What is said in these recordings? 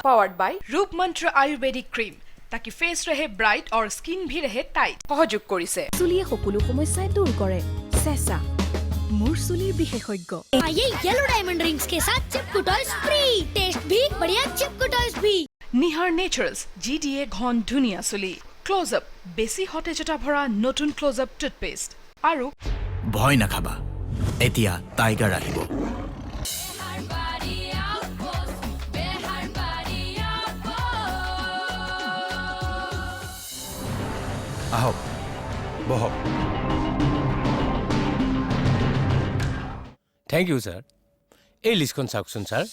Powered by रूप मंत्र Ayurvedic cream ताकि फेस रहे ब्राइट और स्किन भी रहे टाइट सहयोग কৰিছে চুলিয়ে সকলো সমস্যা দূৰ কৰে চেঁচা मूर सुलीर विशेषज्ञ आइए येलो डायमंड रिंग्स के साथ चिपकू टॉयज फ्री टेस्ट भी बढ़िया चिपकू टॉयज भी निहार नेचुरल्स GDA घन धुनिया चुली क्लोजअप बेसी हटेजता भरा नतुन क्लोजअप टूथपेस्ट आरो ভয় নাখাবা এতিয়া টাইগাৰ আহিব আহক বহক থ্যাংক ইউ স্যাৰ এই লিষ্টখন চাওকচোন স্যাৰ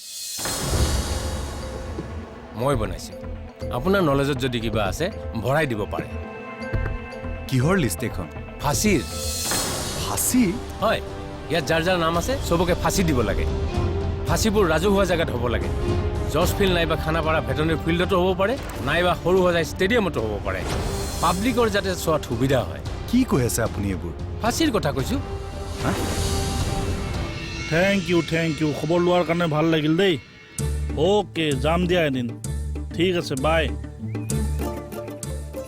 মই বনাইছোঁ আপোনাৰ নলেজত যদি কিবা আছে ভৰাই দিব পাৰে কিহৰ লিষ্ট এখন ফাঁসিৰ ফাঁসি হয় ইয়াত যাৰ যাৰ নাম আছে সবকে ফাঁসি দিব লাগে ফাঁসিবোৰ ৰাজহুৱা জেগাত হ'ব লাগে জজ ফিল্ড নাইবা খানাপাৰা ভেটেনেৰী ফিল্ডতো হ'ব পাৰে নাইবা সৰু সজাই ষ্টেডিয়ামতো হ'ব পাৰে পাব্লিকৰ যাতে চোৱাত সুবিধা হয় কি কৈ আছে আপুনি এইবোৰ ফাঁসিৰ কথা কৈছোঁ थैंक यू खबर लोৱাৰ কাৰণে ভাল লাগিল দেই ओके যাম দিয়া এদিন ঠিক আছে বাই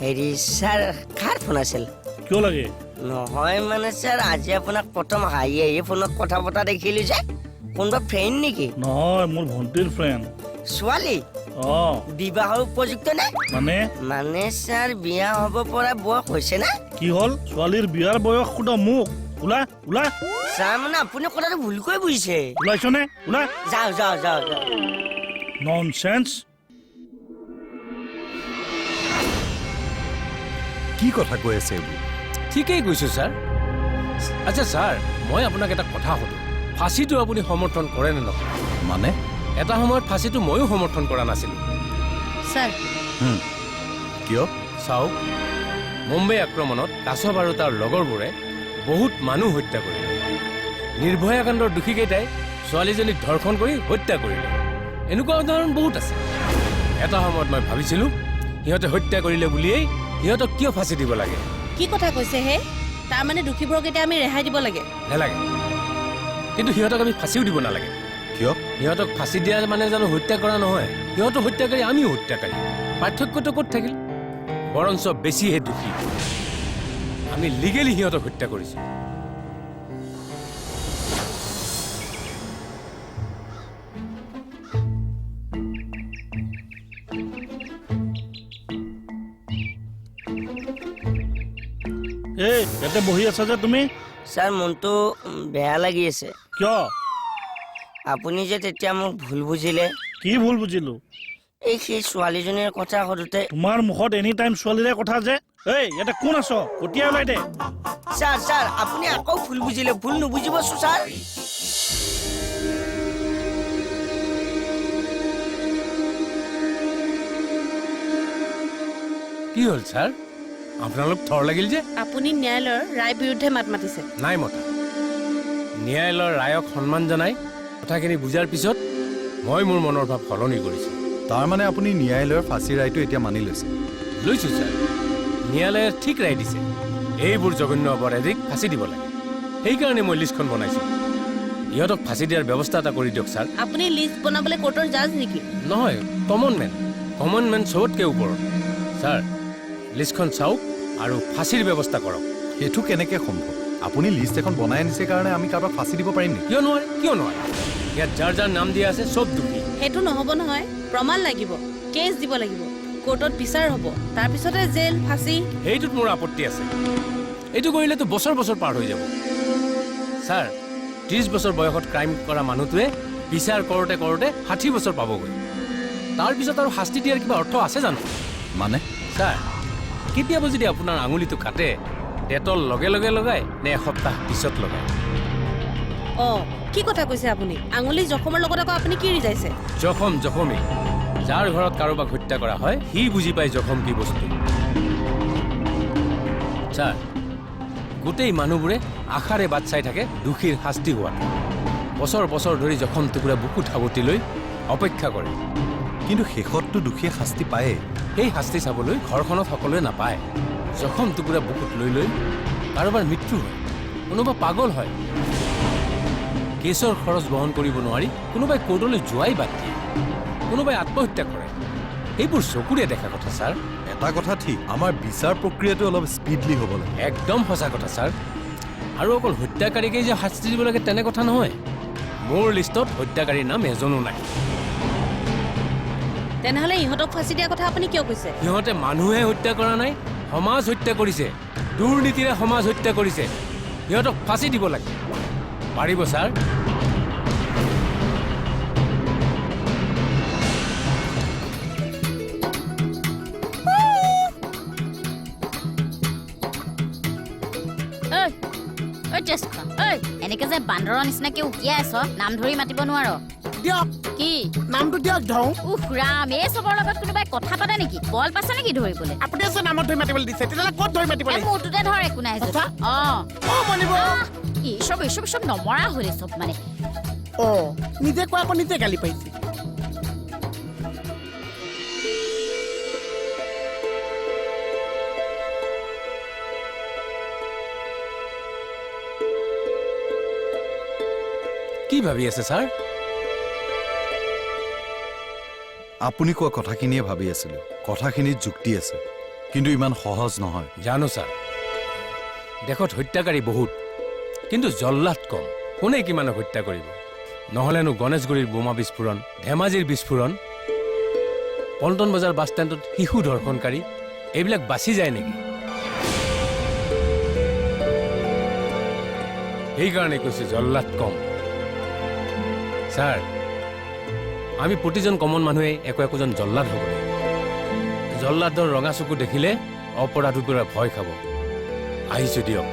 হেৰি স্যাৰ কাৰ ফোন আছিল কিয় লাগে নহয় মানে স্যাৰ আজি আপোনাক প্ৰথম হাঁহি ফোনত কথা পতা দেখিলো যে কোনোবা ফ্ৰেণ্ড নেকি নহয় মোৰ ভণ্টিৰ ফ্ৰেণ্ড ছোৱালী বিবাহৰ উপযুক্ত নে মানে স্যাৰ বিয়া হ'ব পৰা বয়স হৈছে না কি হ'ল ছোৱালীৰ বিয়াৰ বয়স সুধা মোক ওলা ওলা স্যাৰ মানে আপুনি কথাটো ভুলকৈ বুজিছে ওলাইছনে ওলা যাও ননসেন্স কি কথা কৈ আছে এইবোৰ ঠিকেই কৈছোঁ ছাৰ আচ্ছা ছাৰ মই আপোনাক এটা কথা সুধোঁ ফাঁচিটো আপুনি সমৰ্থন কৰে নে নকৰে মানে এটা সময়ত ফাঁচিটো ময়ো সমৰ্থন কৰা নাছিলোঁ স্যাৰ কিয় চাওক মুম্বাই আক্ৰমণত কাছব আৰু তাৰ লগৰবোৰে বহুত মানুহ হত্যা কৰিলে নিৰ্ভয়া কাণ্ডৰ দোষীকেইটাই ছোৱালীজনীক ধৰ্ষণ কৰি হত্যা কৰিলে এনেকুৱা উদাহৰণ বহুত আছে এটা সময়ত মই ভাবিছিলোঁ সিহঁতে হত্যা কৰিলে বুলিয়েই সিহঁতক কিয় ফাঁচি দিব লাগে কি কথা কৈছে হে তাৰ মানে দুখীবোৰক এতিয়া আমি ৰেহাই দিব লাগে নালাগে কিন্তু সিহঁতক আমি ফাঁচিও দিব নালাগে কিয় সিহঁতক ফাঁচি দিয়া মানে জানো হত্যা কৰা নহয় সিহঁতো হত্যাকাৰী আমিও হত্যাকাৰী পাৰ্থক্যটো ক'ত থাকিল বৰঞ্চ বেছিহে দোষী আমি লিগেলি সিহঁতক হত্যা কৰিছোঁ এই ইয়াতে বহি আছা যে তুমি স্যাৰ মনটো বেয়া লাগি আছে কিয় আপুনি যে তেতিয়া মোক ভুল বুজিলে কি ভুল বুজিলো এই সেই ছোৱালীজনীৰ কথা সুধোতে তোমাৰ মুখত এনি টাইম ছোৱালীৰে কথা যে এই ইয়াতে কোন আছ কতিয়া ওলাই দে স্যাৰ আপুনি আকৌ ভুল বুজিলে ভুল নুবুজিব স্যাৰ কি হ'ল ছাৰ আপোনালোক থৰ লাগিল যে আপুনি ন্যায়ালয়ৰ ৰায় বিৰুদ্ধে মাত মাতিছে নাই মতা ন্যায়ালয়ৰ ৰায়ক সন্মান জনাই কথাখিনি বুজাৰ পিছত মই মোৰ মনৰ ভাৱ সলনি কৰিছোঁ তাৰমানে আপুনি ন্যায়ালয়ৰ ফাঁচি ৰায়টো এতিয়া মানি লৈছে লৈছোঁ ছাৰ ন্যায়ালয়ে ঠিক ৰায় দিছে এইবোৰ জঘন্য অপৰাধীক ফাঁচি দিব লাগে সেইকাৰণে মই লিষ্টখন বনাইছোঁ ইহঁতক ফাঁচি দিয়াৰ ব্যৱস্থা এটা কৰি দিয়ক ছাৰ আপুনি লিষ্ট বনাবলৈ কোৰ্টৰ জাজ নেকি নহয় কমন মেন চবতকৈ ওপৰত ছাৰ লিষ্টখন চাওক আৰু ফাঁচিৰ ব্যৱস্থা কৰক সেইটো কেনেকৈ সম্ভৱ আপুনি লিষ্ট এখন বনাই আনিছে কাৰণে আমি কাৰোবাক ফাঁচি দিব পাৰিম নেকি কিয় নোৱাৰে ইয়াত যাৰ যাৰ নাম দিয়া আছে চব দোষী সেইটো নহ'ব নহয় প্ৰমাণ লাগিব কেছ দিব লাগিব কোৰ্টত বিচাৰ হ'ব তাৰপিছতে জেল ফাঁচি সেইটোত মোৰ আপত্তি আছে এইটো কৰিলেতো বছৰ বছৰ পাৰ হৈ যাব ছাৰ 30 বছৰ বয়সত ক্ৰাইম কৰা মানুহটোৱে বিচাৰ কৰোঁতে 60 বছৰ পাবগৈ তাৰপিছত আৰু শাস্তি দিয়াৰ কিবা অৰ্থ আছে জানো মানে ছাৰ কেতিয়াবা যদি আপোনাৰ আঙুলিটো কাটে ডেটল লগে লগে লগায় নে এসপ্তাহ পিছত লগায় কি কথা কৈছে আপুনি আঙুলি জখমৰ লগত আকৌ আপুনি কি ৰিজাইছে জখমেই যাৰ ঘৰত কাৰোবাক হত্যা কৰা হয় সি বুজি পায় জখম কি বস্তু ছাৰ গোটেই মানুহবোৰে আশাৰে বাট চাই থাকে দোষীৰ শাস্তি হোৱাত বছৰ বছৰ ধৰি জখম টুকুৰা বুকুত সাৱটি লৈ অপেক্ষা কৰে কিন্তু শেষততো দোষীয়ে শাস্তি পায়েই সেই শাস্তি চাবলৈ ঘৰখনত সকলোৱে নাপায় জখম টুকুৰা বুকুত লৈ লৈ কাৰোবাৰ মৃত্যু হয় কোনোবা পাগল হয় কেছৰ খৰচ বহন কৰিব নোৱাৰি কোনোবাই কোৰ্টলৈ যোৱাই বাদ দিয়ে কোনোবাই আত্মহত্যা কৰে এইবোৰ চকুৰে দেখা কথা ছাৰ। এটা কথা ঠিক, আমাৰ বিচাৰ প্ৰক্ৰিয়াটো অলপ স্পীডলি হ'ব লাগে। একদম সঁচা কথা ছাৰ। আৰু অকল হত্যাকাৰীকেই যে শাস্তি দিব লাগে তেনে কথা নহয়। মোৰ লিষ্টত হত্যাকাৰীৰ নাম এজনো নাই। তেনেহ'লে ইহঁতক ফাঁচি দিয়া কথা আপুনি কিয় কৈছে? সিহঁতে মানুহে হত্যা কৰা নাই, সমাজ হত্যা কৰিছে, দুৰ্নীতিৰে সমাজ হত্যা কৰিছে। সিহঁতক ফাঁচি দিব লাগে। পাৰিব ছাৰ? এনেকে যে বান্দৰৰ নিচিনাকে উকিয়াই আছ, নাম ধৰি মাতিব নোৱাৰ। দিয়ক কি নামটো দিয়ক ধওঁ। উফ ৰাম, এই চবৰ লগত কোনোবাই কথা পাতে নেকি? বল পাইছে নেকি ধৰিবলৈ? আপুনি আছে নামত ধৰি মাতিবলৈ দিছে, তেতিয়াহ'লে ক'ত ধৰি মাতিব লাগিব? মোৰটোতে ধৰ, একো নাই যদি। মনিব এইচব নমৰা হ'লে চব মানে। নিজে কোৱা আকৌ নিজে গালি পাইছে। কি ভাবি আছে ছাৰ? আপুনি কোৱা কথাখিনিয়ে ভাবি আছিলোঁ। কথাখিনিত যুক্তি আছে, কিন্তু ইমান সহজ নহয়। জানো ছাৰ, দেশত হত্যাকাৰী বহুত, কিন্তু জল্লাদ কম। কোনে কিমানক হত্যা কৰিব? নহ'লেনো গণেশগুৰিৰ বোমা বিস্ফোৰণ, ধেমাজিৰ বিস্ফোৰণ, পল্টন বজাৰ বাছ ষ্টেণ্ডত শিশু ধৰ্ষণকাৰী, এইবিলাক বাচি যায় নেকি? সেইকাৰণে কৈছোঁ জল্লাদ কম। ছাৰ, আমি প্ৰতিজন কমন মানুহে একোজন জল্লাদ হ'ব লাগে। জল্লাদৰ ৰঙা চকু দেখিলে অপৰাধীবোৰে ভয় খাব। আহিছোঁ দিয়ক।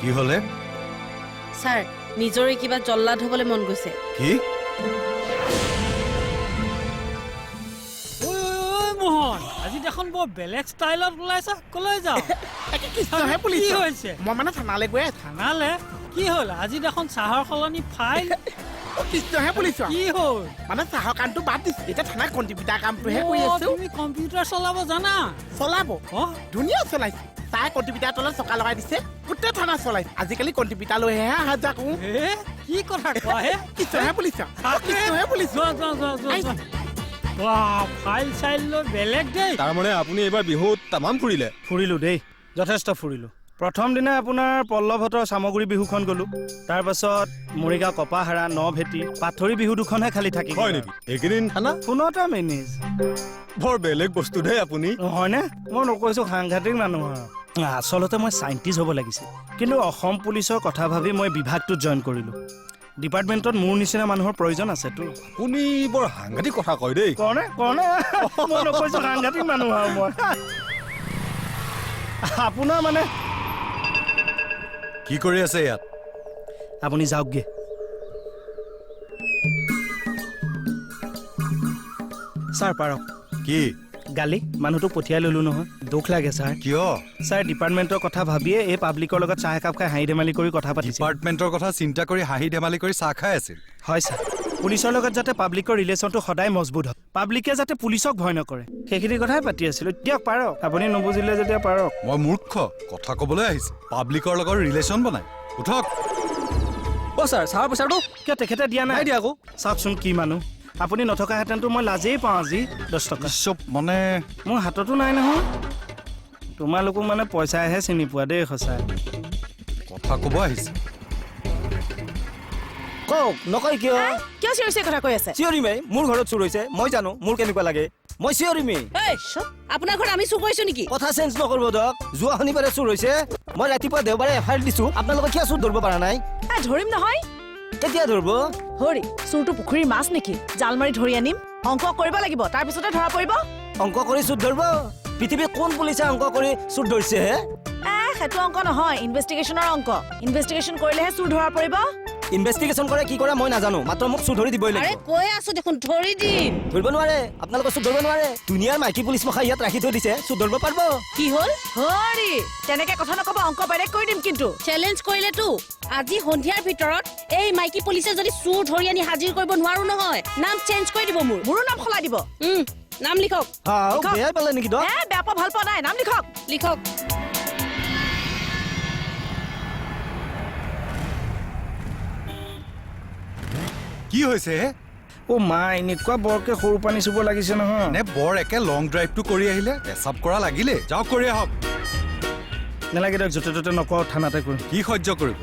কি হ'লে? ছাৰ, নিজৰে কিবা জল্লাদ হ'বলৈ মন গৈছে। কি? আজি দেখোন বৰ বেলেগ ষ্টাইলত ওলাইছা, কলৈ যাওঁ? কি হৈছে? মই মানে থানালৈ গৈ আছো। থানালে? কি হ'ল? আজি দেখোন চাহৰ সলনি ফাইল। কৃষ্ণহে পুলিচ। কি হ'ল? মানে চাহৰ কামটো বাদ দিছো, এতিয়া থানাত কম্পিউটাৰ কামটোহে কৰি আছো। তুমি কম্পিউটাৰ চলাব জানা? চলাব ধুনীয়া চলাইছে। চাই কম্পিউটাৰ তলত চকা লগাই দিছে, গোটেই থানা চলাইছে। আজিকালি কম্পিউটাৰ লৈহে অহা যোৱা কৰো। কি কথা কোৱা হে? কৃষ্ণহে পুলিচ। কৃষ্ণহে পুলিচ। ফাইল চাইল লৈ বেলেগ দেই। তাৰমানে আপুনি এইবাৰ বিহুত তামাম ফুৰিলে? ফুৰিলোঁ দেই, যথেষ্ট ফুৰিলোঁ। প্ৰথম দিনা আপোনাৰ পল্লৱহঁতৰ চামগুৰি বিহুখন গ'লোঁ। তাৰপাছত মৰিগাঁও কপাহাৰা, নভেটি, পাথৰি বিহু দুখনহে খালি থাকি হয় নেকি? এইকেইদিন খানা ফোনতে মেনেজ। বৰ বেলেগ বস্তু দেই আপুনি। হয়নে? মই নকৈছোঁ, সাংঘাতিক মানুহ আৰু। আচলতে মই চাইণ্টিষ্ট হ'ব লাগিছিল, কিন্তু অসম পুলিচৰ কথা ভাবি মই বিভাগটোত জইন কৰিলোঁ। ডিপাৰ্টমেণ্টত মোৰ নিচিনা মানুহৰ প্ৰয়োজন আছেতো। আপুনি বৰ সাংঘাতিক কথা কয় দেই। কনে মই নকৈছোঁ, সাংঘাতিক মানুহ আৰু মই। আপোনাৰ মানে কি কৰি আছে ইয়াত? আপুনি যাওকগে। ছাৰ পাৰক। কি গালি? মানুহটোক পঠিয়াই ল'লোঁ নহয়, দুখ লাগে ছাৰ। কিয়? ছাৰ, ডিপাৰ্টমেণ্টৰ কথা ভাবিয়ে এই পাব্লিকৰ লগত চাহ একাপ খাই হাঁহি ধেমালি কৰি কথা পাতিছে। ডিপাৰ্টমেণ্টৰ কথা চিন্তা কৰি হাঁহি ধেমালি কৰি চাহ খাই আছিল? হয় ছাৰ, পুলিচৰ লগত যাতে পাব্লিকৰ ৰিলেশ্যনটো সদায় মজবুত হয়, পাব্লিকে যাতে পুলিচক ভয় নকৰে, সেইখিনি কথাই পাতি আছিলোঁ। দিয়ক পাৰক, আপুনি নুবুজিলে যেতিয়া পাৰক। মই মূৰ্খ, কথা ক'বলৈ আহিছে। পাব্লিকৰ লগত ৰিলেশ্যন বনাই উঠক। ছাৰ, চাহৰ পইচাটো কিয় তেখেতে দিয়া নাই? দিয়া আকৌ। চাওকচোন কি মানুহ। আপুনি নথকাহেঁতেনতো মই লাজেই পাওঁ আজি। 10 টকা চব মানে মোৰ হাততো নাই নহয়। তোমালোকক মানে পইচাহে চিনি পোৱা দেই, সঁচাই। কথা ক'ব আহিছে। কওক, নকয় কিয়? কিয় চিঞৰিছে কথা কৈ আছে? চিঞৰিমেই, মোৰ ঘৰত চুৰ হৈছে, মই জানো মোৰ কেনেকুৱা লাগে। মই চিঞৰিমেই। আপোনাৰ ঘৰত আমি চুৰ কৰিছো নেকি? কথা চেঞ্জ নকৰিব দিয়ক। যোৱা শনিবাৰে চুৰ হৈছে, মই ৰাতিপুৱা দেওবাৰে এফআইআৰ দিছো। আপোনালোকে কিয় চুৰ ধৰিব পৰা নাই? ধৰিম নহয়। কেতিয়া ধৰিব? হৰি, চুৰটো পুখুৰীৰ মাছ নেকি? জাল মাৰি ধৰি আনিম, অংক কৰিব লাগিব, তাৰপিছতে ধৰা পৰিব। অংক কৰি চুৰ ধৰিব? পৃথিৱীৰ কোন পুলিচে অংক কৰি চুৰ ধৰিছে হে? সেইটো অংক নহয়, ইনভেষ্টিগেশ্যনৰ অংক। ইনভেষ্টিগেশ্যন কৰিলেহে চুৰ ধৰা পৰিব। ইনভেষ্টিগেশ্যন কৰে কি কৰে মই নাজানো, মাত্ৰ মোক চুৰ ধৰি দিবই লাগিব। কৈ আছো দেখোন, ধৰি দিম। ধৰিব নোৱাৰে, আপোনালোকে চুৰ ধৰিব নোৱাৰে। দুনিয়াৰ মাইকী পুলিচ মখা ইয়াত ৰাখি থৈ দিছে, চুৰ ধৰিব পাৰিব? কি হ'ল? হৰি, তেনেকে কথা নকব, অংক বেলেগ কৰি দিম কিন্তু। চেলেঞ্জ কৰিলেতো আজি সন্ধিয়াৰ ভিতৰত এই মাইকী পুলিচে যদি চুৰ ধৰি আনি হাজিৰ কৰিব নোৱাৰো নহয়, নাম চেঞ্জ কৰি দিব। মোৰো নাম সলাই দিব। নাম লিখক। বেয়া পালে নেকি? বেয়া পোৱা ভাল পোৱা নাই, নাম লিখক। লিখক। কি হৈছে হে? অ' মা এনেকুৱা বৰকে সৰু পানী চুব লাগিছে নহয় নে বৰ একে লং ড্ৰাইভটো কৰি আহিলে পেচাব কৰা লাগিলে যাওক কৰি আহক নালাগে দিয়ক য'তে ত'তে নকওঁ থানাতে কৰিম কি সহ্য কৰিব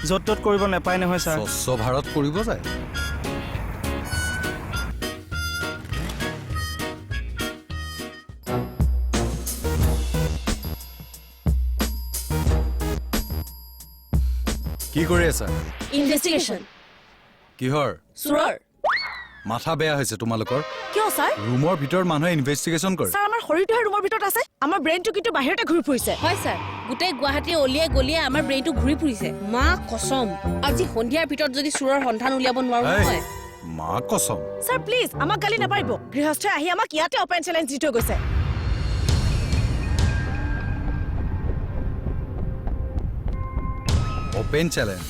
য'ত ত'ত কৰিব নাপায় নহয় ছাৰ স্বচ্ছ ভাৰত কৰিব যায় কি কৰি আছা ইনভেষ্টিগেশ্যন কিহৰ চোৰৰ মাথা বেয়া হৈছে তোমালোকৰ কিয় ছাৰ ৰুমৰ ভিতৰত মানুহে ইনভেষ্টিগেশ্যন কৰে ছাৰ আমাৰ শৰীৰটোহে ৰুমৰ ভিতৰত আছে আমাৰ ব্ৰেইনটো কিন্তু বাহিৰতে ঘূৰি ফুৰিছে হয় ছাৰ গোটেই গুৱাহাটী অলিয়াই গলিয়াই আমাৰ ব্ৰেইনটো ঘূৰি ফুৰিছে মা কসম আজি সন্ধিয়াৰ ভিতৰত যদি চোৰৰ সন্ধান উলিয়াব নোৱাৰো এই, নহয় মা কসম ছাৰ প্লিজ আমাক গালি নাপাৰিব গৃহস্থই আহি আমাক ইয়াতে অপেন চেলেঞ্জ দি থৈ গৈছে অপেন চেলেঞ্জ